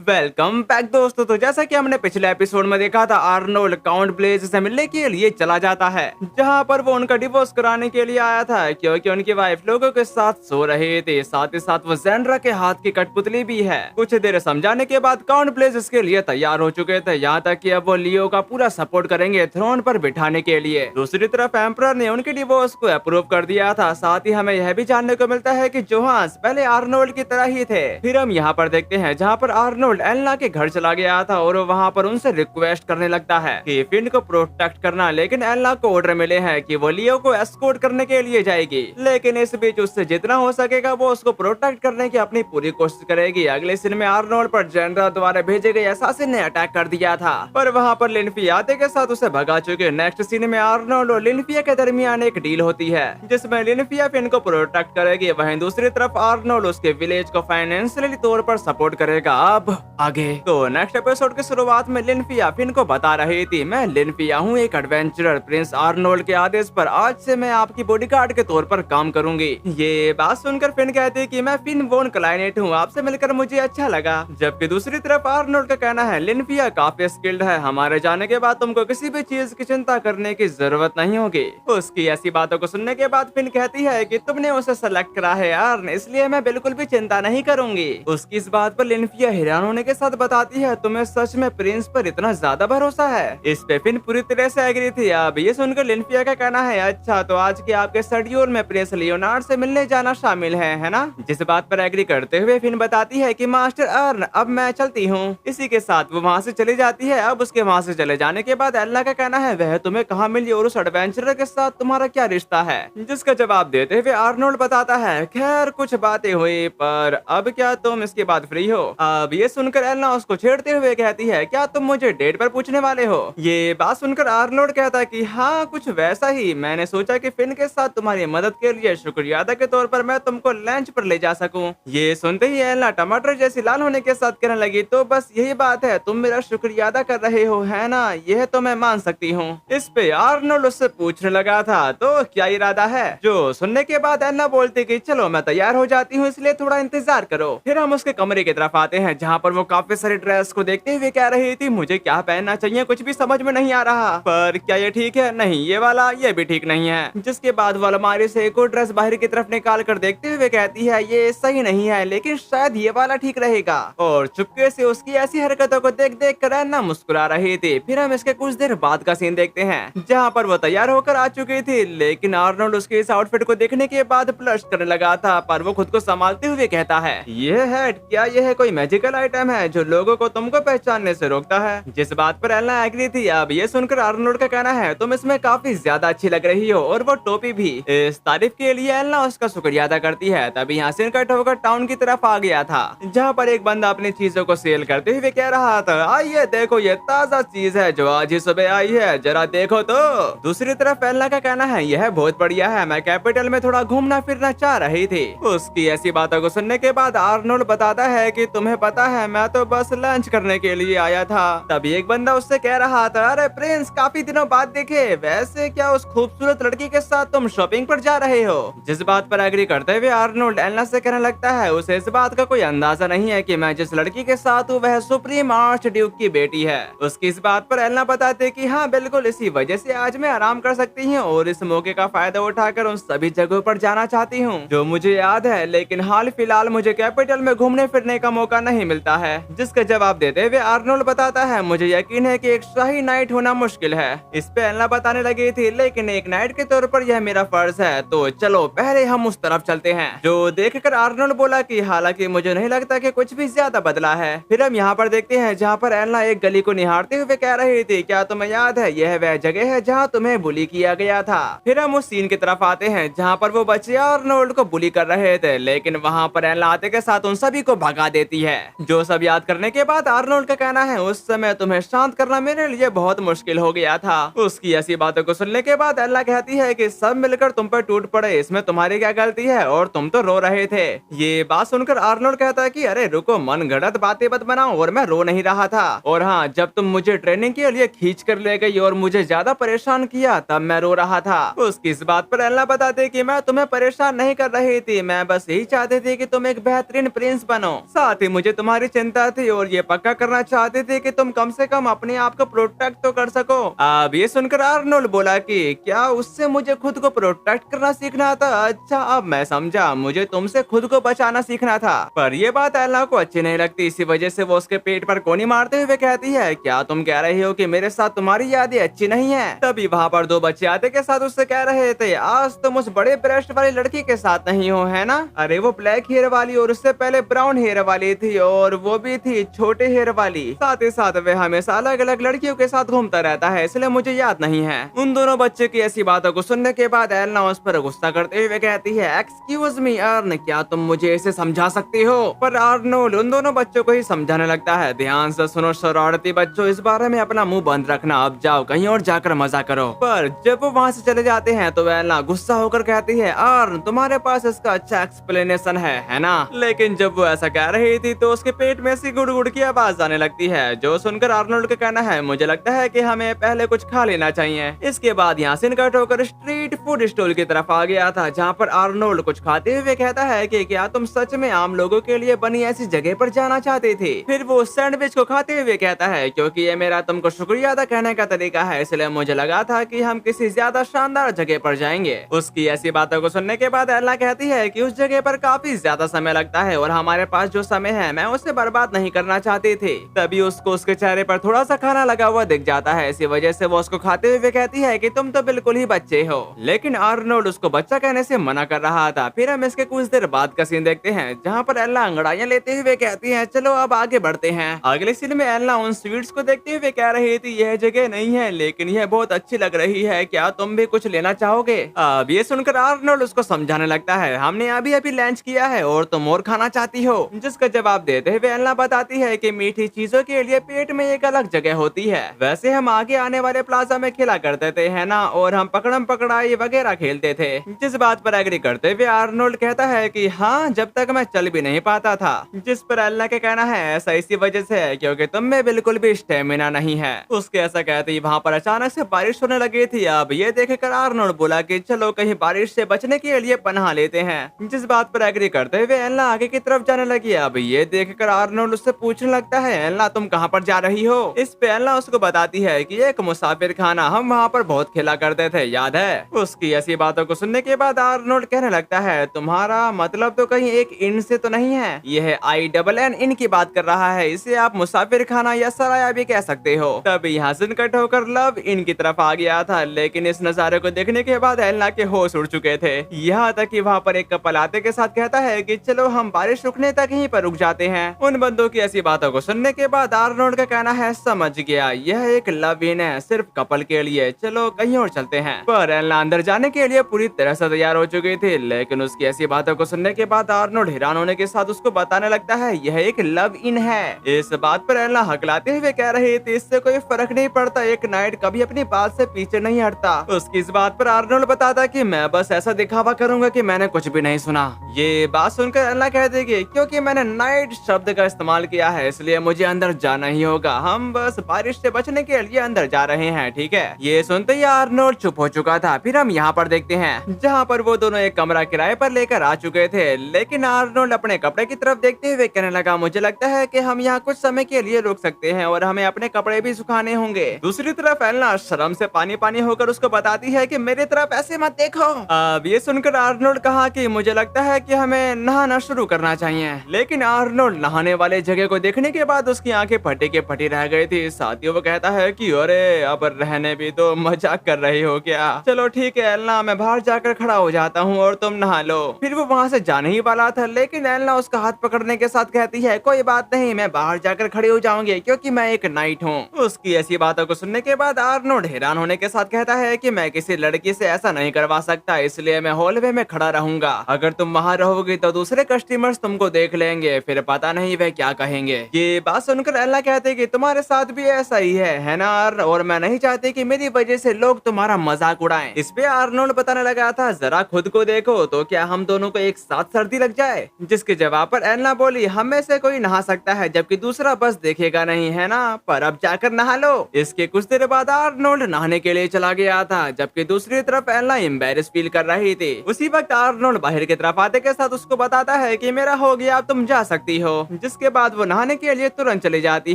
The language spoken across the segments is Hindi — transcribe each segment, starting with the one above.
वेलकम बैक दोस्तों। तो जैसा कि हमने पिछले एपिसोड में देखा था, आर्नोल्ड काउंट ब्लेज से मिलने के लिए चला जाता है, जहां पर वो उनका डिवोर्स कराने के लिए आया था, क्योंकि उनकी वाइफ लोगों के साथ सो रहे थे। साथ ही साथ वो जेंड्रा के हाथ की कठपुतली भी है। कुछ देर समझाने के बाद काउंट ब्लेज इसके लिए तैयार हो चुके थे, यहाँ तक कि अब वो लियो का पूरा सपोर्ट करेंगे थ्रोन पर बिठाने के लिए। दूसरी तरफ एम्परर ने उनके डिवोर्स को अप्रूव कर दिया था। साथ ही हमें यह भी जानने को मिलता है कि जोहान्स पहले आर्नोल्ड की तरह ही थे। फिर हम यहाँ पर देखते हैं जहाँ पर आर्नोल्ड एलना के घर चला गया था और वहाँ पर उनसे रिक्वेस्ट करने लगता है कि फिन को प्रोटेक्ट करना, लेकिन एलना को ऑर्डर मिले हैं कि वो लियो को एस्कॉर्ट करने के लिए जाएगी। लेकिन इस बीच उससे जितना हो सकेगा वो उसको प्रोटेक्ट करने की अपनी पूरी कोशिश करेगी। अगले सीन में आर्नोल्ड पर जेंड्रा द्वारा भेजे गए असासिन ने अटैक कर दिया था, पर वहाँ पर लिनफिया आते के साथ उसे भगा चुके। नेक्स्ट सीन में आर्नोल्ड और लिनफिया के दरमियान एक डील होती है जिसमें लिनफिया फिन को प्रोटेक्ट करेगी, वहीं दूसरी तरफ आर्नोल्ड उसके विलेज को फाइनेंशियली तौर पर सपोर्ट करेगा। अब आगे तो नेक्स्ट एपिसोड की शुरुआत में लिनफिया फिन को बता रही थी, मैं लिनफिया हूँ, एक एडवेंचरर। प्रिंस आर्नोल्ड के आदेश पर आज से मैं आपकी बॉडीगार्ड के तौर पर काम करूंगी। ये बात सुनकर फिन कहती कि मैं फिन वोन क्लाइनेट हूँ, आपसे मिलकर मुझे अच्छा लगा। जबकि दूसरी तरफ आर्नोल्ड का कहना है लिनफिया काफी स्किल्ड है, हमारे जाने के बाद तुमको किसी भी चीज की चिंता करने की जरूरत नहीं होगी। उसकी ऐसी बातों को सुनने के बाद फिन कहती है कि तुमने उसे सेलेक्ट करा है यार, इसलिए मैं बिल्कुल भी चिंता नहीं करूंगी। उसकी इस बात पर लिनफिया हैरान होने के साथ बताती है, तुम्हें सच में प्रिंस पर इतना ज्यादा भरोसा है? इस पे फिन पूरी तरह से एग्री थी। अब ये सुनकर लिनफिया का कहना है, अच्छा तो आज के आपके शेड्यूल में प्रिंस लियोनार्ड से मिलने जाना शामिल है ना? जिस बात पर एग्री करते हुए फिन बताती है कि मास्टर अर्न, अब मैं चलती हूँ। इसी के साथ वो वहाँ से चली जाती है। अब उसके वहाँ से चले जाने के बाद एल्ला का कहना है, वह तुम्हें कहाँ मिली और उस एडवेंचरर के साथ तुम्हारा क्या रिश्ता है? जिसका जवाब देते हुए आर्नोल्ड बताता है, खैर कुछ बातें हुई, पर अब क्या तुम इसके बाद फ्री हो? अब ये सुनकर एल्ला उसको छेड़ते हुए कहती है, क्या तुम मुझे डेट पर पूछने वाले हो? ये बात सुनकर आर्नोल्ड कहता है कि हाँ कुछ वैसा ही, मैंने सोचा कि फिन के साथ तुम्हारी मदद के लिए शुक्रिया अदा के तौर पर मैं तुमको लंच पर ले जा सकूं। ये सुनते ही एल्ला टमाटर जैसी लाल होने के साथ कहने लगी, तो बस यही बात है, तुम मेरा शुक्रिया अदा कर रहे हो है ना? यह तो मैं मान सकती हूँ। इस पे आर्नोल्ड उससे पूछने लगा था, तो क्या इरादा है? जो सुनने के बाद एल्ला बोलती कि चलो मैं तैयार हो जाती हूँ, इसलिए थोड़ा इंतजार करो। फिर हम उसके कमरे की तरफ आते हैं जहाँ पर वो काफी सारी ड्रेस को देखते हुए कह रही थी, मुझे क्या पहनना चाहिए कुछ भी समझ में नहीं आ रहा, पर क्या ये ठीक है? नहीं ये वाला, ये भी ठीक नहीं है। जिसके बाद वो अलमारी से एक और ड्रेस बाहर की तरफ निकाल कर देखते हुए कहती है, ये सही नहीं है, लेकिन शायद ये वाला ठीक रहेगा। और चुपके से उसकी ऐसी हरकतों को देख देख कर अन्ना मुस्कुरा रही थी। फिर हम इसके कुछ देर बाद का सीन देखते हैं जहाँ पर वो तैयार होकर आ चुकी थी, लेकिन आर्नोल्ड उसके इस आउटफिट को देखने के बाद ब्लश करने लगा था, पर वो खुद को संभालते हुए कहता है, यह हैट क्या यह कोई मैजिकल आइटम है जो लोगों को तुमको पहचानने से रोकता है? जिस बात पर एल्ला एग्री थी। अब ये सुनकर आर्नोल्ड का कहना है, तुम इसमें काफी ज्यादा अच्छी लग रही हो, और वो टोपी भी। इस तारीफ के लिए एल्ला उसका शुक्रिया अदा करती है। तभी यहाँ से कट होकर टाउन की तरफ आ गया था, जहाँ पर एक बंदा अपनी चीजों को सेल करते हुए कह रहा था, आइए देखो ये ताजा चीज है जो आज ही सुबह आई है, जरा देखो तो। दूसरी तरफ एल्ला का कहना है, यह बहुत बढ़िया है, मैं कैपिटल में थोड़ा घूमना फिरना चाह रही थी। उसकी ऐसी बातों को सुनने के बाद आर्नोल्ड बताता है कि तुम्हें पता है मैं तो बस लंच करने के लिए आया था। तभी एक बंदा उससे कह रहा था, अरे प्रिंस काफी दिनों बाद देखे, वैसे क्या उस खूबसूरत लड़की के साथ तुम शॉपिंग पर जा रहे हो? जिस बात पर एग्री करते हुए आर्नोल्ड एल्ला से कहने लगता है, उसे इस बात का कोई अंदाजा नहीं है कि मैं जिस लड़की के साथ हूँ वह सुप्रीम आर्च ड्यूक की बेटी है। उसकी इस बात पर एल्ला बताते कि हाँ बिल्कुल, इसी वजह से आज मैं आराम कर सकती हूँ और इस मौके का फायदा उठाकर उन सभी जगहों पर जाना चाहती हूँ जो मुझे याद है, लेकिन हाल फिलहाल मुझे कैपिटल में घूमने फिरने का मौका नहीं मिलता है। जिसका जवाब देते हुए आर्नोल्ड बताता है, मुझे यकीन है कि एक शाही नाइट होना मुश्किल है। इस पे एल्ला बताने लगी थी, लेकिन एक नाइट के तौर पर यह मेरा फर्ज है, तो चलो पहले हम उस तरफ चलते हैं। जो देखकर आर्नोल्ड बोला कि हालांकि मुझे नहीं लगता कि कुछ भी ज्यादा बदला है। फिर हम यहाँ पर देखते हैं जहाँ पर एल्ला एक गली को निहारते हुए कह रही थी, क्या तुम्हें याद है यह वह जगह है जहाँ तुम्हें बुली किया गया था? फिर हम उस सीन की तरफ आते हैं जहाँ पर वो बच्चे आर्नोल्ड को बुली कर रहे थे, लेकिन वहाँ पर एल्ला आते के साथ उन सभी को भगा देती है। जो सब याद करने के बाद आर्नोल्ड का कहना है, उस समय तुम्हें शांत करना मेरे लिए बहुत मुश्किल हो गया था। उसकी ऐसी बातों को सुनने के बाद एल्ला कहती है कि सब मिलकर तुम पर टूट पड़े, इसमें तुम्हारी क्या गलती है, और तुम तो रो रहे थे। ये बात सुनकर आर्नोल्ड कहता है कि अरे रुको, मन गढ़ंत बातें मत बनाओ, और मैं रो नहीं रहा था। और हाँ, जब तुम मुझे ट्रेनिंग के लिए खींच कर ले गई और मुझे ज्यादा परेशान किया तब मैं रो रहा था। उसकी इस बात पर एल्ला बताते कि मैं तुम्हें परेशान नहीं कर रही थी, मैं बस यही चाहती थी कि तुम एक बेहतरीन प्रिंस बनो। साथ ही मुझे तुम्हारी चिंता थी और ये पक्का करना चाहते थे कि तुम कम से कम अपने आप को प्रोटेक्ट तो कर सको। अब ये सुनकर आर्नोल्ड बोला कि क्या उससे मुझे खुद को प्रोटेक्ट करना सीखना था? अच्छा, अब मैं समझा, मुझे तुमसे खुद को बचाना सीखना था। पर ये बात एल्ना को अच्छी नहीं लगती, इसी वजह से वो उसके पेट पर कोनी मारते हुए कहती है, क्या तुम कह रही हो कि मेरे साथ तुम्हारी यादें अच्छी नहीं है? तभी वहाँ पर दो बच्चे आते के साथ उससे कह रहे थे, आज तुम उस बड़े ब्रेस्ट वाली लड़की के साथ नहीं हो, है ना? अरे वो ब्लैक हेयर वाली और उससे पहले ब्राउन हेयर वाली थी और वो भी थी छोटे हेयर वाली। साथ ही साथ वे हमेशा अलग अलग लड़कियों के साथ घूमता रहता है, इसलिए मुझे याद नहीं है। उन दोनों बच्चे की ऐसी बातों को सुनने के बाद एल्ना उस पर गुस्सा करते हुए कहती है, एक्सक्यूज मी अर्न, क्या तुम मुझे इसे समझा सकती हो? पर आर्नोल्ड उन दोनों बच्चों को ही समझाने लगता है, ध्यान से सुनो शरारती बच्चों, इस बारे में अपना मुंह बंद रखना, अब जाओ कहीं और जाकर मजा करो। पर जब वो वहाँ से चले जाते हैं तो एल्ना गुस्सा होकर कहती है, अर्न तुम्हारे पास इसका अच्छा एक्सप्लेनेशन है ना? लेकिन जब वो ऐसा कह रही थी तो उसके पेट में से गुड़ गुड़ की आवाज आने लगती है, जो सुनकर आर्नोल्ड का कहना है, मुझे लगता है कि हमें पहले कुछ खा लेना चाहिए। इसके बाद यहाँ से कट होकर स्ट्रीट फूड स्टॉल की तरफ आ गया था, जहाँ पर आर्नोल्ड कुछ खाते हुए कहता है कि क्या तुम सच में आम लोगों के लिए बनी ऐसी जगह पर जाना चाहते थे? फिर वो सैंडविच को खाते हुए कहता है, क्योंकि ये मेरा तुमको शुक्रिया अदा कहने का तरीका है, इसलिए मुझे लगा था कि हम किसी ज्यादा शानदार जगह पर जाएंगे। उसकी ऐसी बातों को सुनने के बाद एल्ना कहती है कि उस जगह पर काफी ज्यादा समय लगता है और हमारे पास जो समय है मैं उसे बर्बाद नहीं करना चाहती थी। तभी उसको उसके चेहरे पर थोड़ा सा खाना लगा हुआ दिख जाता है, इसी वजह से वो उसको खाते हुए कहती है कि तुम तो बिल्कुल ही बच्चे हो। लेकिन आर्नोल्ड उसको बच्चा कहने से मना कर रहा था। फिर हम इसके कुछ देर बाद का सीन देखते हैं, जहाँ पर एल्ना अंगड़ाइयां लेते हुए कहती है, चलो अब आगे बढ़ते हैं। अगले सीन में एल्ना उन स्वीट्स को देखते हुए कह रही थी, यह जगह नहीं है लेकिन यह बहुत अच्छी लग रही है, क्या तुम भी कुछ लेना चाहोगे? अब ये सुनकर आर्नोल्ड उसको समझाने लगता है, हमने अभी अभी लंच किया है और तुम और खाना चाहती हो? जिसका जवाब देते हुए एल्ना बताती है कि मीठी चीजों के लिए पेट में एक अलग जगह होती है। वैसे हम आगे आने वाले प्लाजा में खेला करते थे, है ना? और हम पकड़म पकड़ाई वगैरह खेलते थे। जिस बात पर एग्री करते हुए आर्नोल्ड कहता है कि हाँ, जब तक मैं चल भी नहीं पाता था। जिस पर एल्ना के कहना है, ऐसा इसी वजह से है क्योंकि तुम में बिल्कुल भी स्टेमिना नहीं है। उसके ऐसा कहते ही वहाँ पर अचानक से बारिश होने लगी थी। अब ये देखकर आर्नोल्ड बोला कि चलो कहीं बारिश से बचने के लिए पनाह लेते हैं। जिस बात पर एग्री करते हुए एल्ना आगे की तरफ जाने लगी। अब ये देखकर आर्नोल्ड उससे पूछने लगता है, एल्ना तुम कहाँ पर जा रही हो? इस पे एल्ना उसको बताती है कि एक मुसाफिर खाना हम वहाँ पर बहुत खेला करते थे, याद है? उसकी ऐसी बातों को सुनने के बाद आर्नोल्ड कहने लगता है, तुम्हारा मतलब तो कहीं एक इन से तो नहीं है? यह INN इन की बात कर रहा है, इसे आप मुसाफिर खाना या सराया भी कह सकते हो। तब यहाँ से कट होकर लव इन की तरफ आ गया था, लेकिन इस नजारे को देखने के बाद एल्ना के होश उड़ चुके थे। यहाँ तक कि वहाँ पर एक कपल आते के साथ कहता है कि चलो हम बारिश रुकने तक यहीं पर रुक जाते हैं। उन बंदों की ऐसी बातों को सुनने के बाद आर्नोल्ड का कहना है, समझ गया, यह एक लव इन है, सिर्फ कपल के लिए, चलो कहीं और चलते हैं। पर एल्ना अंदर जाने के लिए पूरी तरह से तैयार हो चुकी थी, लेकिन उसकी ऐसी बातों को सुनने के बाद आर्नोल्ड हैरान होने के साथ उसको बताने लगता है, यह एक लव इन है। इस बात पर एल्ना हकलाते हुए कह रही थी, इससे कोई फर्क नहीं पड़ता, एक नाइट कभी अपनी बात से पीछे नहीं हटता। उसकी इस बात पर आर्नोल्ड बताता कि मैं बस ऐसा दिखावा करूंगा कि मैंने कुछ भी नहीं सुना। ये बात सुनकर एल्ना कह देगी, क्योंकि मैंने नाइट शब्द का इस्तेमाल किया है इसलिए मुझे अंदर जाना ही होगा, हम बस बारिश से बचने के लिए अंदर जा रहे हैं, ठीक है? ये सुनते ही आर्नोल्ड चुप हो चुका था। फिर हम यहाँ पर देखते हैं जहाँ पर वो दोनों एक कमरा किराए पर लेकर आ चुके थे, लेकिन आर्नोल्ड अपने कपड़े की तरफ देखते हुए कहने लगा, मुझे लगता है कि हम यहाँ कुछ समय के लिए रुक सकते हैं और हमें अपने कपड़े भी सुखाने होंगे। दूसरी तरफ एल्ना शर्म से पानी पानी होकर उसको बताती है कि मेरी तरफ ऐसे मत देखो। अब ये सुनकर आर्नोल्ड कहा कि मुझे लगता है कि हमें नहाना शुरू करना चाहिए, लेकिन आर्नोल्ड नहाने वाले जगह को देखने के बाद उसकी आंखें फटी के फटी रह गई थी। साथ ही वो कहता है कि अरे अब रहने भी तो, मजाक कर रही हो क्या? चलो ठीक है एल्ना, मैं बाहर जाकर खड़ा हो जाता हूँ और तुम नहा लो। फिर वो वहाँ से जाने ही वाला था, लेकिन एल्ना उसका हाथ पकड़ने के साथ कहती है, कोई बात नहीं, मैं बाहर जाकर खड़ी हो जाऊंगी क्योंकि मैं एक नाइट हूँ। उसकी ऐसी बातों को सुनने के बाद आर्नोल्ड हैरान होने के साथ कहता है कि मैं किसी लड़की से ऐसा नहीं करवा सकता, इसलिए मैं हॉलवे में खड़ा रहूंगा। अगर तुम वहाँ रहोगी तो दूसरे कस्टमर्स तुमको देख लेंगे, फिर पता नहीं वे क्या कहेंगे। ये बात सुनकर एल्ना कहते कि तुम्हारे साथ भी ऐसा ही है ना? और मैं नहीं चाहती कि मेरी वजह से लोग तुम्हारा मजाक उड़ाएं। इस पे आर्नोल्ड बताने लगा था, जरा खुद को देखो तो क्या हम दोनों को एक साथ सर्दी लग जाए? जिसके जवाब पर एल्ना बोली, हम में से कोई नहा सकता है जबकि दूसरा बस देखेगा नहीं, है ना? पर अब जाकर नहा लो। इसके कुछ देर बाद आर्नोल्ड नहाने के लिए चला गया था, जबकि दूसरी तरफ एल्ना एम्बैरेस फील कर रही थी। उसी वक्त आर्नोल्ड बाहर की तरफ आते के साथ उसको बताता है कि मेरा हो गया, अब तुम जा सकती हो। जिसके बाद वो नहाने के लिए तुरंत चली जाती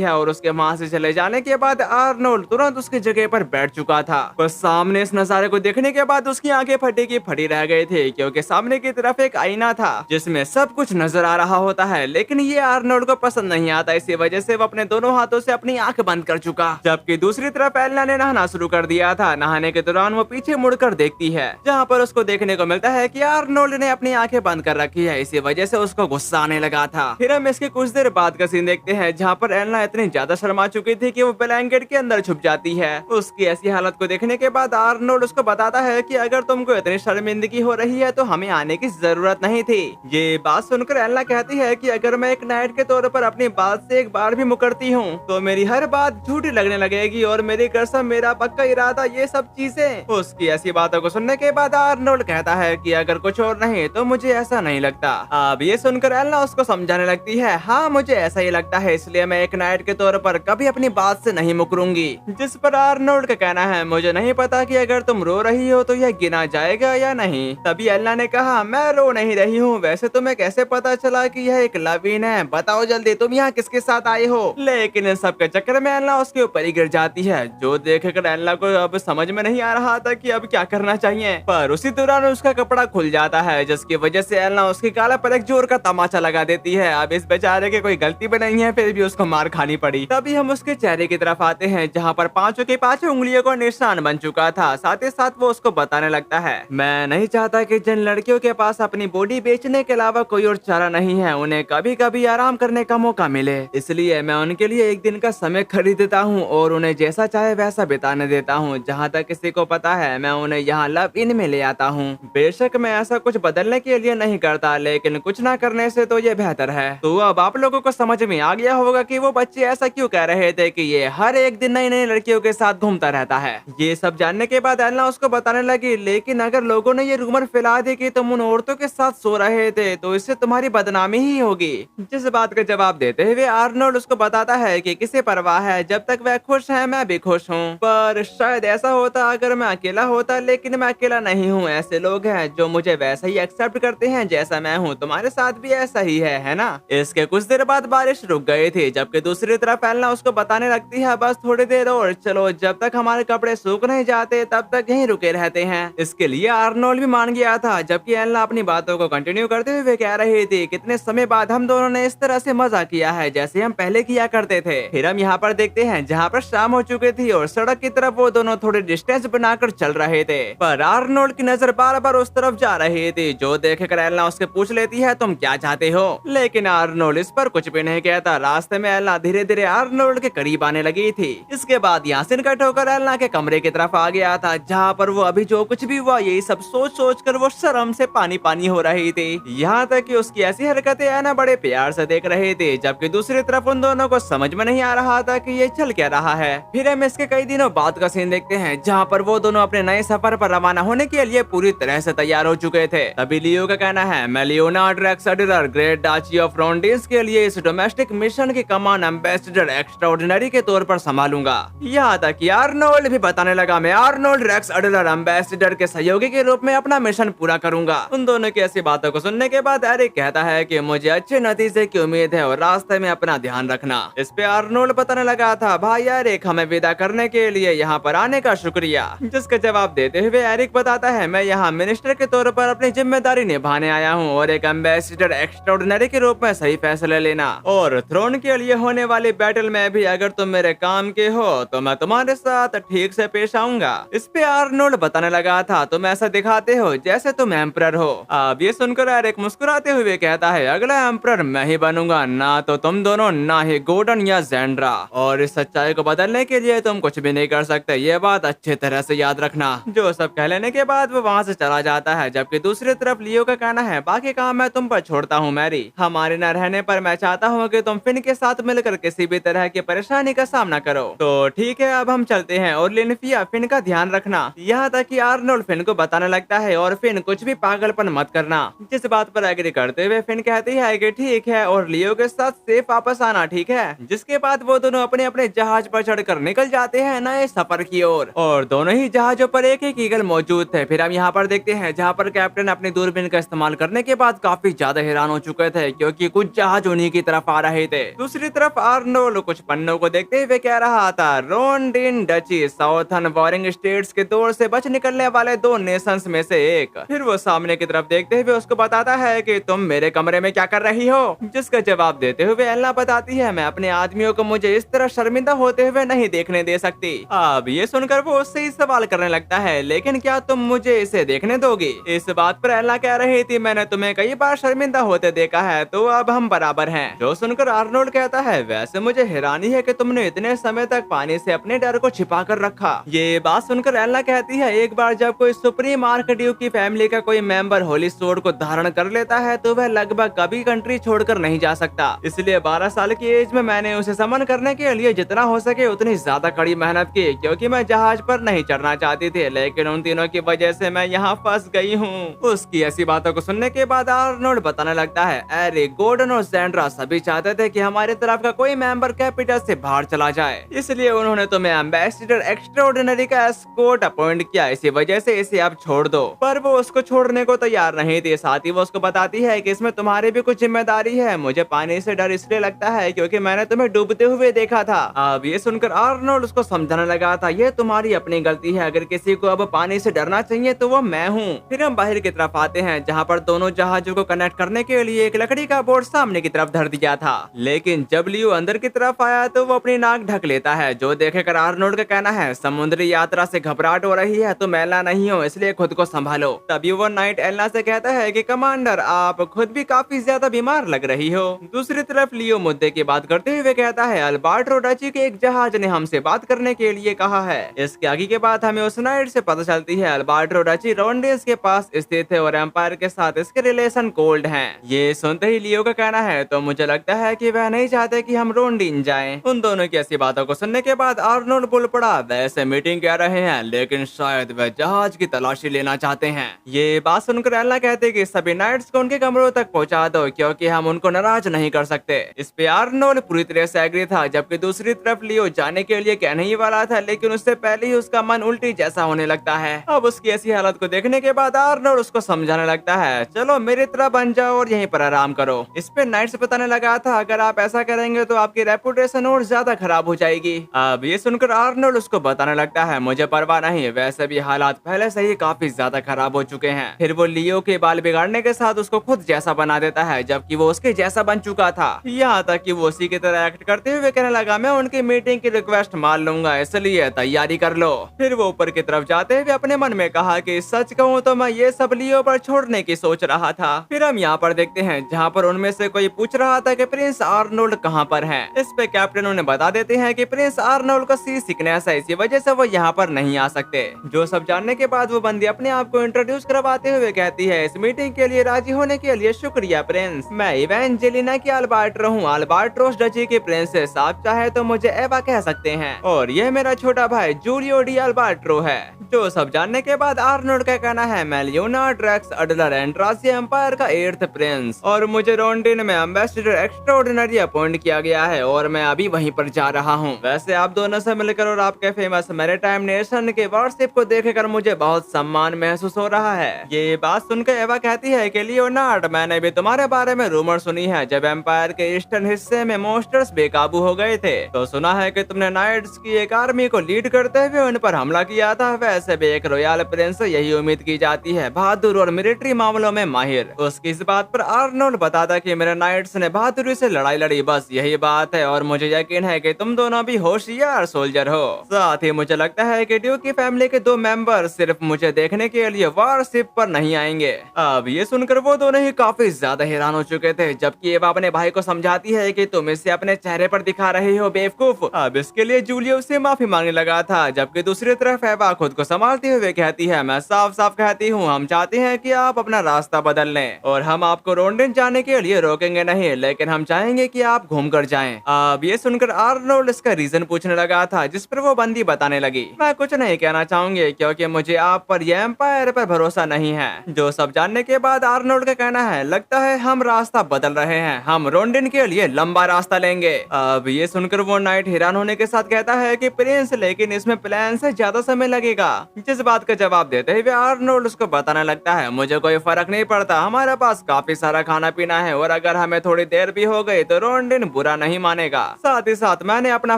है और उसके वहाँ से चले जाने के बाद आर्नोल्ड तुरंत उसकी जगह पर बैठ चुका था। बस सामने इस नजारे को देखने के बाद उसकी आंखें फटी की फटी रह गई थी, क्योंकि सामने की तरफ एक आईना था जिसमें सब कुछ नजर आ रहा होता है, लेकिन ये आर्नोल्ड को पसंद नहीं आता। इसी वजह से वो अपने दोनों हाथों से अपनी आंख बंद कर चुका। जबकि दूसरी तरफ एलना ने नहाना शुरू कर दिया था। नहाने के दौरान वो पीछे मुड़कर देखती है, जहाँ पर उसको देखने को मिलता है कि आर्नोल्ड ने अपनी आंखें बंद कर रखी है। इसी वजह से उसको गुस्सा आने लगा था। फिर हम इसके कुछ देर बाद का सीन देखते हैं, जहाँ पर एलना इतनी ज्यादा शर्मा चुकी थी कि वो ब्लैंकेट के अंदर छुप जाती है। उसकी ऐसी हालत को देखने के बाद आर्नोल्ड उसको बताता है कि अगर तुमको इतनी शर्मिंदगी हो रही है तो हमें आने की जरूरत नहीं थी। ये बात सुनकर एलना कहती है कि अगर मैं एक नाइट के तौर पर अपनी बात से एक बार भी मुकरती हूँ तो मेरी हर बात झूठी लगने लगेगी और मेरी कसम, मेरा पक्का इरादा, ये सब चीजें। उसकी ऐसी बातों को सुनने के बाद आर्नोल्ड कहता है कि अगर कुछ और नहीं तो मुझे ऐसा नहीं लगता। अब ये सुनकर एलना उसको समझाने लगती है, हाँ मुझे ऐसा ही लगता है, इसलिए मैं एक नाइट के तौर पर कभी अपनी बात से नहीं मुकरूंगी। जिस पर आर्नोल्ड का कहना है, मुझे नहीं पता कि अगर तुम रो रही हो तो यह गिना जाएगा या नहीं। तभी एलना ने कहा, मैं रो नहीं रही हूँ, वैसे तुम्हें कैसे पता चला कि यह एक लवीन है? बताओ जल्दी, तुम यहाँ किसके साथ आए हो? लेकिन इन सब के चक्कर में एलना उसके ऊपर ही गिर जाती है, जो देखकर एलना को अब समझ में नहीं आ रहा था कि अब क्या करना चाहिए। पर उसी दौरान उसका कपड़ा खुल जाता है, जिसकी वजह से एलना उसकी गाल पर एक जोर का तमाचा लगा देती है। अब इस बेचारे की कोई गलती भी नहीं है, फिर भी उसको मार खानी पड़ी। तभी हम उसके चेहरे की तरफ आते हैं, जहाँ पर पांचों की पांचों उंगलियों को निशान बन चुका था। साथ ही साथ वो उसको बताने लगता है, मैं नहीं चाहता कि जिन लड़कियों के पास अपनी बॉडी बेचने के अलावा कोई और चारा नहीं है, उन्हें कभी कभी आराम करने का मौका मिले, इसलिए मैं उनके लिए एक दिन का समय खरीदता हूँ और उन्हें जैसा चाहे वैसा बिताने देता हूँ। जहाँ तक किसी को पता है, मैं उन्हें यहाँ लव इन में ले आता हूँ। बेशक मैं ऐसा कुछ बदलने के लिए नहीं करता, लेकिन कुछ ना करने से तो ये बेहतर है। तो अब आप लोगों को समझ में आ गया होगा कि वो बच्चे ऐसा क्यों कह रहे थे कि ये हर एक दिन नई नई लड़कियों के साथ घूमता रहता है। ये सब जानने के बाद एलना उसको बताने लगी, लेकिन अगर लोगों ने ये रूमर फैला दी कि तुम उन औरतों के साथ सो रहे थे तो इससे तुम्हारी बदनामी ही होगी। जिस बात का जवाब देते हुए आर्नोल्ड उसको बताता है कि किसे परवाह है, जब तक वह खुश है मैं भी खुश हूँ। पर शायद ऐसा होता अगर मैं अकेला होता, लेकिन मैं अकेला नहीं हूँ। ऐसे लोग हैं जो मुझे वैसा ही एक्सेप्ट करते हैं जैसा मैं हूँ। तुम्हारे साथ भी ऐसा ही है ना? इसके कुछ देर बाद बारिश रुक गई थी, जबकि दूसरी तरफ एलना उसको बताने लगती है, बस थोड़ी देर और चलो, जब तक हमारे कपड़े सूख नहीं जाते तब तक यहीं रुके रहते हैं। इसके लिए आर्नोल्ड भी मान गया था, जबकि एलना अपनी बातों को कंटिन्यू करते हुए कह रही थी, कितने समय बाद हम दोनों ने इस तरह से मजा किया है जैसे हम पहले किया करते थे। फिर हम यहाँ पर देखते हैं जहाँ पर शाम हो चुकी थी और सड़क की तरफ वो दोनों थोड़े डिस्टेंस बनाकर चल रहे थे, पर आर्नोल्ड की नजर बार बार उस तरफ जा रही थी, जो देखकर एलना उसके पूछ लेती है, तुम क्या चाहते हो? लेकिन आर्नोल्ड इस पर कुछ भी नहीं कहता। रास्ते में एलना धीरे धीरे आर्नोल्ड के करीब आने लगी थी। इसके बाद यासिन कट होकर एलना के कमरे की तरफ आ गया था, जहाँ पर वो अभी जो कुछ भी हुआ यही सब सोच सोच कर वो शर्म से पानी पानी हो रही थी। यहाँ तक कि उसकी ऐसी हरकतें एना बड़े प्यार से देख रहे थे, जबकि दूसरी तरफ उन दोनों को समझ में नहीं आ रहा था कि ये चल क्या रहा है। फिर हम इसके कई दिनों बाद का सीन देखते हैं, जहाँ पर वो दोनों अपने नए सफर पर रवाना होने के लिए पूरी तरह से तैयार हो चुके थे। तभी लियो का कहना है, मैं लियोनार्ड रेक्स एडिलर ग्रेट डाची ऑफ रोंडिस के लिए इस डोमेस्टिक मिशन की कमान एम्बेसडर एक्स्ट्राऑर्डिनरी के तौर पर संभालूंगा। यहाँ तक कि आर्नोल्ड भी बताने लगा, मैं आर्नोल्ड रेक्स एडिलर एम्बेसडर के सहयोगी के रूप में अपना मिशन पूरा करूंगा। उन दोनों की ऐसी बातों को सुनने के बाद एरिक कहता है कि मुझे अच्छे नतीजे की उम्मीद है और रास्ते में अपना ध्यान रखना। इस पे आर्नोल्ड बताने लगा था, भाई एरिक हमें विदा करने के लिए यहाँ पर आने का शुक्रिया। जिसका जवाब देते हुए एरिक बताता है, मैं यहाँ मिनिस्टर के तौर पर अपनी जिम्मेदारी निभाने आया हूँ और एक एम्बेसडर एक्स्ट्राऑर्डिनरी के रूप में सही फैसले लेना, और थ्रोन के लिए होने वाली बैटल में भी अगर तुम मेरे काम के हो तो मैं तुम्हारे साथ ठीक से पेश आऊंगा। इस पे आर्नोल्ड बताने लगा था, तुम ऐसा दिखाते हो जैसे तुम एम्परर हो। अब ये सुनकर एरिक मुस्कुराते हुए कहता है, अगला एम्परर मैं ही बनूंगा, ना तो तुम दोनों, ना ही गोर्डन या जेंड्रा, और इस सच्चाई को बदलने के लिए तुम कुछ भी नहीं कर सकते, ये बात अच्छी तरह से याद रखना। जो सब कह लेने के बाद वो वहाँ से चला जाता है, जबकि दूसरी तरफ लियो का कहना है, बाकी काम मैं तुम पर छोड़ता हूँ मैरी, हमारे न रहने पर मैं चाहता हूँ कि तुम फिन के साथ मिलकर किसी भी तरह की परेशानी का सामना करो। तो ठीक है, अब हम चलते हैं और लिनफिया फिन का ध्यान रखना। यहाँ तक कि आर्नोल्ड फिन को बताने लगता है, और फिन कुछ भी पागलपन मत करना। जिस बात पर एग्री करते हुए फिन कहती है कि ठीक है, और लियो के साथ सेफ वापस आना, ठीक है। जिसके बाद वो दोनों अपने अपने जहाज पर चढ़कर निकल जाते हैं नए सफर की ओर, और दोनों ही जहाजों पर एक एक ईगल मौजूद थे। फिर हम यहाँ पर देखते हैं जहाँ पर कैप्टन अपनी दूरबीन का इस्तेमाल करने के बाद काफी ज्यादा हैरान हो चुके थे, क्योंकि कुछ जहाज उन्हीं की तरफ आ रहे थे। दूसरी तरफ आर्नोल्ड कुछ पन्नों को देखते हुए कह रहा था, रोंडिन डची साउथर्न वॉरिंग स्टेट्स के दौर से बच निकलने वाले दो नेशंस में से एक। फिर वो सामने की तरफ देखते हुए उसको बताता है कि तुम मेरे कमरे में क्या कर रही हो, जिसका जवाब देते हुए एल्ला बताती है, मैं अपने आदमियों को मुझे इस तरह शर्मिंदा होते हुए नहीं देखने दे सकती। अब ये सुनकर वो उससे ही सवाल करने लगता है, लेकिन क्या तुम मुझे इसे देखने दोगी? इस बात पर एल्ला कह रही थी, मैंने तुम्हें कई बार शर्मिंदा होते देखा है, तो अब हम बराबर हैं। जो सुनकर आर्नोल्ड कहता है, वैसे मुझे हैरानी है कि तुमने इतने समय तक पानी से अपने डर को छिपा कर रखा। ये बात सुनकर एल्ला कहती है, एक बार जब कोई सुप्रीम आर्कड्यूक की फैमिली का कोई मेंबर होली सोर्ड को धारण कर लेता है तो वह लगभग कभी कंट्री छोड़कर नहीं जा सकता। इसलिए 12 साल की एज में मैंने उसे समन करने के लिए जितना हो सके उतनी ज्यादा कड़ी मेहनत की, क्योंकि मैं जहाज पर नहीं चढ़ना चाहती थी, लेकिन उन तीनों की वजह से मैं यहाँ फंस गई हूँ। उसकी ऐसी बातों को सुनने के बाद आर्नोल्ड बताने लगता है, अरे गोर्डन और सैंड्रा सभी चाहते थे कि हमारी तरफ का कोई मेंबर कैपिटल से बाहर चला जाए, इसलिए उन्होंने तुम्हें एम्बेसडर एक्स्ट्राऑर्डिनरी का एस्कॉर्ट अपॉइंट किया, इसी वजह से इसे अब छोड़ दो। पर वो उसको छोड़ने को तैयार नहीं थी। साथ ही वो उसको बताती है कि इसमें तुम्हारी भी कुछ जिम्मेदारी है। मुझे पानी से डर इसलिए लगता है क्योंकि मैंने तुम्हें डूबते हुए देखा था। अब ये सुनकर आर्नोल्ड उसको समझाने लगा था, ये तुम्हारी अपनी गलती है, अगर किसी को अब पानी से डरना चाहिए तो वो मैं हूँ। फिर हम बाहर की तरफ आते हैं, जहाँ पर दोनों जहाजों को कनेक्ट करने के लिए एक लकड़ी का बोर्ड सामने की तरफ धर दिया था, लेकिन जब लियो अंदर की तरफ आया तो वो अपनी नाक ढक लेता है, जो देखकर आर्नोल्ड का कहना है, समुद्री यात्रा से घबराहट हो रही है, तुम एल्ला नहीं हो, इसलिए खुद को संभालो। तभी वो नाइट एल्ला से कहता है कि कमांडर आप खुद भी काफी ज्यादा बीमार लग रही हो। दूसरी तरफ लियो मुद्दे की बात करते हुए कहता है, अल्बार्टो डची के एक जहाज ने हमसे बात करने के लिए कहा है। इसके आगे के बाद हमें उस नाइट से पता चलती है अल्बार्टो डची रोंडेस के पास स्थित है और एम्पायर के साथ इसके रिलेशन कोल्ड हैं। ये सुनते ही लियो का कहना है, तो मुझे लगता है कि वह नहीं चाहते कि हम रोंडिन जाएं। उन दोनों की ऐसी बातों को सुनने के बाद आर्नोल्ड बोल पड़ा, वैसे मीटिंग कर रहे हैं, लेकिन शायद वह जहाज की तलाशी लेना चाहते हैं। ये बात सुनकर एल्ला कहते कि सभी नाइट्स को उनके कमरों तक पहुंचा दो, क्योंकि हम उनको नाराज नहीं कर सकते। इस पे आर्नोल्ड पूरी तरह से एग्री था, जबकि दूसरी तरफ लियो जाने के लिए कहने ही वाला था, लेकिन उससे पहले ही उसका मन उल्टी जैसा होने लगता है। अब उसकी ऐसी हालत को देखने के बाद आर्नोल्ड उसको समझाने लगता है, चलो मेरी तरह बन जाओ और यहीं पर आराम करो। इस पे नाइट्स बताने लगा था, अगर आप ऐसा करेंगे तो आपकी रेपुटेशन और ज्यादा खराब हो जाएगी। अब ये सुनकर आर्नोल्ड उसको बताने लगता है, मुझे परवाह नहीं, वैसे भी हालात पहले से ही काफी ज्यादा खराब हो चुके हैं। फिर वो लियो के बाल बिगाड़ने के साथ उसको खुद जैसा बना देता है, जबकि वो उसके जैसा बन चुका था। यहाँ तक कि वो उसी की तरह एक्ट करते हुए कहने लगा, मैं उनकी मीटिंग की रिक्वेस्ट मान लूंगा, इसलिए तैयारी कर लो। फिर वो ऊपर की तरफ जाते हुए अपने मन में कहा कि सच कहूँ तो मैं ये सब लियो पर छोड़ने की सोच रहा था। फिर हम यहाँ पर देखते हैं, जहाँ पर उनमें से कोई पूछ रहा था कि प्रिंस आर्नोल्ड कहाँ पर है। इस पे कैप्टन उन्हें बता देते हैं कि प्रिंस आर्नोल्ड को सी सिकनेस है, इसी वजह से वो यहाँ पर नहीं आ सकते। जो सब जानने के बाद वो बंदी अपने आप को इंट्रोड्यूस करवाते हुए कहती है, इस मीटिंग के लिए राजी होने के लिए शुक्रिया प्रिंस, मैं इवेंजेलिना की अल्बार्ट्रो हूँ, अल्बार्ट्रोस डची की प्रिंसेस, आप चाहे तो मुझे एवा कह सकते हैं, और यह मेरा छोटा भाई जूलियो डी अल्बार्ट्रो है। जो सब जानने के बाद आर्नोल्ड का कहना है, मैं लियोनार्ड रेक्स अडलर एंट्रासी एम्पायर का 8th प्रिंस, और मुझे रोंडिन में एम्बेसडर एक्स्ट्राऑर्डिनरी अपॉइंट किया गया है, और मैं अभी वहीं पर जा रहा हूँ। वैसे आप दोनों से मिलकर और आपके फेमस मैरीटाइम नेशन के वारशिप को देखकर मुझे बहुत सम्मान महसूस हो रहा है। ये बात सुनकर एवा कहती है कि लियोनार्ड, मैंने भी तुम्हारे बारे में रूमर सुनी है, जब एम्पायर के ईस्टर्न हिस्से में मॉन्स्टर्स बेकाबू हो गए थे तो सुना है कि तुमने नाइट्स की एक आर्मी को लीड करते हुए उन पर हमला किया था। वैसे भी एक रॉयल प्रिंस से यही उम्मीद की जाती है, बहादुर और मिलिट्री मामलों में माहिर। उसकी इस बात पर आर्नोल्ड बताता कि मेरे नाइट्स ने बहादुरी से लड़ाई लड़ी, बस यही बात है, और मुझे यकीन है कि तुम दोनों भी होशियार सोल्जर हो। साथ ही मुझे लगता है कि ड्यूक की फैमिली के 2 मेंबर सिर्फ मुझे देखने के लिए वारशिप पर नहीं आएंगे। अब ये सुनकर वो दोनों ही काफी ज्यादा हैरान हो चुके थे, जबकि एवा अपने भाई को समझाती है कि तुम इसे अपने चेहरे पर दिखा रहे हो बेवकूफ। अब इसके लिए जूलियो से माफी मांगने लगा था, जबकि दूसरी तरफ एवा खुद को संभालते हुए कहती है, मैं साफ साफ कहती हूँ, हम चाहते हैं कि आप अपना रास्ता बदल लें, और हम आपको रोंडिन जाने के लिए रोकेंगे नहीं, लेकिन हम चाहेंगे कि आप घूम कर जाएं। अब ये सुनकर आर्नोल्ड इसका रीजन पूछने लगा था, जिस पर वो बंदी बताने लगी, मैं कुछ नहीं कहना चाहूंगी क्योंकि मुझे आप पर या एम्पायर पर भरोसा नहीं है। जो सब जानने के बाद आर्नोल्ड का कहना है, लगता है हम रास्ता बदल रहे हैं, हम रोंडिन के लिए लंबा रास्ता लेंगे। अब ये सुनकर वो नाइट हैरान होने के साथ कहता है कि प्रिंस, लेकिन इसमें प्लान से ज्यादा समय लगेगा। जिस बात का जवाब देते हुए आर्नोल्ड उसको बताने लगता है, मुझे कोई फर्क नहीं पड़ता, हमारे पास काफी सारा खाना पीना है, और अगर अगर हमें थोड़ी देर भी हो गई तो रोंडिन बुरा नहीं मानेगा। साथ ही साथ मैंने अपना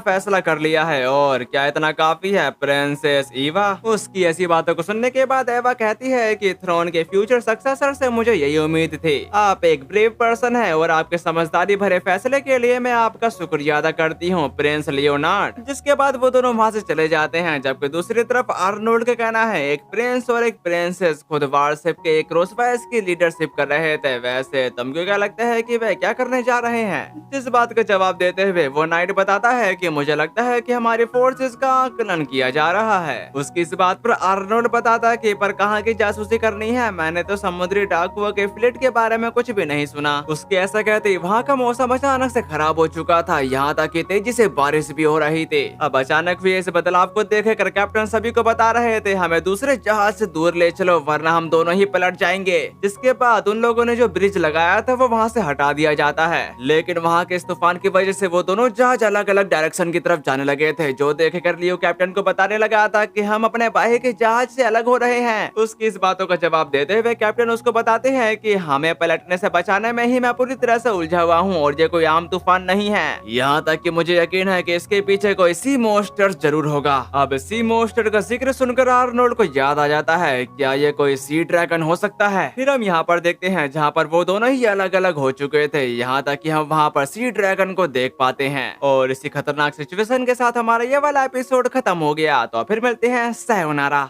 फैसला कर लिया है और क्या इतना काफी है प्रिंसेस ईवा। उसकी ऐसी बातों को सुनने के बाद एवा कहती है कि थ्रोन के फ्यूचर सक्सेसर से मुझे यही उम्मीद थी। आप एक ब्रेव पर्सन है और आपके समझदारी भरे फैसले के लिए मैं आपका शुक्रिया अदा करती हूँ प्रिंस लियोनार्ड। जिसके बाद वो दोनों वहाँ से चले जाते हैं। जबकि दूसरी तरफ आर्नोल्ड का कहना है एक प्रिंस और एक प्रिंसेस खुद वारशिप के एक रोसवाइस की लीडरशिप कर रहे थे। वैसे तुमको क्या लगता है कि वे क्या करने जा रहे हैं? जिस बात का जवाब देते हुए वो नाइट बताता है कि मुझे लगता है कि हमारी फोर्सेस का आकलन किया जा रहा है। उसकी इस बात पर आर्नोल्ड बताता है कि पर कहाँ की जासूसी करनी है, मैंने तो समुद्री डाकुओं के फ्लीट के बारे में कुछ भी नहीं सुना। उसके ऐसा कहते ही वहाँ का मौसम अचानक से खराब हो चुका था, यहाँ तक कि तेजी से बारिश भी हो रही थी। अब अचानक हुए इस बदलाव को देखकर कैप्टन सभी को बता रहे थे हमें दूसरे जहाज से दूर ले चलो वरना हम दोनों ही पलट जाएंगे। जिसके बाद उन लोगों ने जो ब्रिज लगाया था वो वहाँ से हटा दिया जाता है। लेकिन वहाँ के इस तूफान की वजह से वो दोनों जहाज अलग अलग डायरेक्शन की तरफ जाने लगे थे, जो देख कर लियो कैप्टन को बताने लगा था कि हम अपने भाई के जहाज से अलग हो रहे हैं। उसकी इस बातों का जवाब देते हुए कैप्टन उसको बताते हैं कि हमें पलटने से बचाने में ही मैं पूरी तरह से उलझा हुआ हूँ और ये कोई आम तूफान नहीं है। यहाँ तक कि मुझे यकीन है कि इसके पीछे कोई सी मोस्टर जरूर होगा। अब सी मोस्टर का जिक्र सुनकर आर्नोल्ड को याद आ जाता है क्या ये कोई सी ड्रैगन हो सकता है। फिर हम यहाँ पर देखते हैं जहाँ पर वो दोनों ही अलग अलग हो चुके थे, यहाँ तक कि हम वहाँ पर सी ड्रैगन को देख पाते हैं। और इसी खतरनाक सिचुएशन के साथ हमारा ये वाला एपिसोड खत्म हो गया। तो फिर मिलते हैं, सायोनारा।